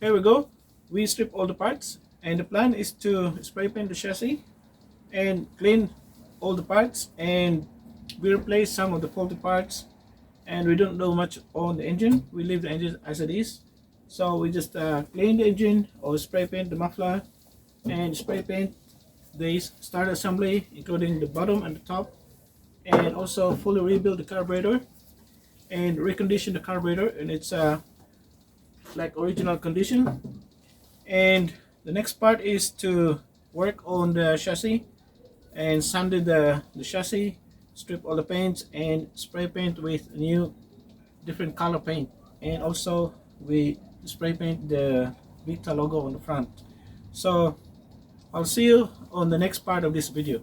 Here we go. We strip all the parts, and the plan is to spray paint the chassis and clean all the parts, and we replace some of the faulty parts, and we don't do much on the engine. We leave the engine as it is. So we just clean the engine or spray paint the muffler and spray paint the start assembly, including the bottom and the top, and also fully rebuild the carburetor and recondition the carburetor in its like original condition. And the next part is to work on the chassis and sand the chassis, strip all the paints, and spray paint with new different color paint. And also we spray paint the Victa logo on the front. So I'll see you on the next part of this video.